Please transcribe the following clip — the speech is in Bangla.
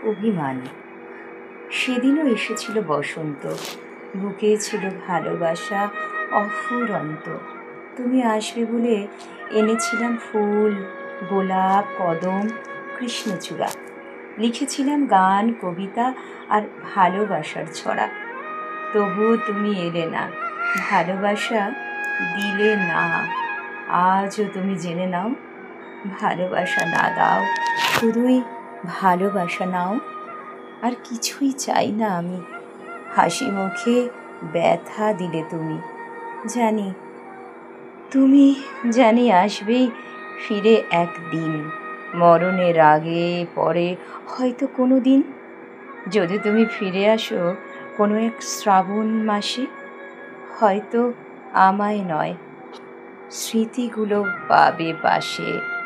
অভিমান। সেদিনও এসেছিল বসন্ত, বুকে ছিল ভালোবাসা অফুরন্ত। তুমি আসবে বলে এনেছিলাম ফুল, গোলাপ, কদম, কৃষ্ণচূড়া। লিখেছিলাম গান, কবিতা আর ভালোবাসার ছড়া। তবুও তুমি এলে না, ভালোবাসা দিলে না। আজও তুমি জেনে নাও, ভালোবাসা না দাও, শুধুই ভালোবাসা নাও। আর কিছুই চাই না আমি, হাসি মুখে ব্যথা দিলে তুমি। জানি তুমি জানি আসবেই ফিরে একদিন, মরণের আগে পরে হয়তো কোনো দিন। যদি তুমি ফিরে আসো কোনো এক শ্রাবণ মাসে, হয়তো আমায় নয়, স্মৃতিগুলো পাবে পাশে।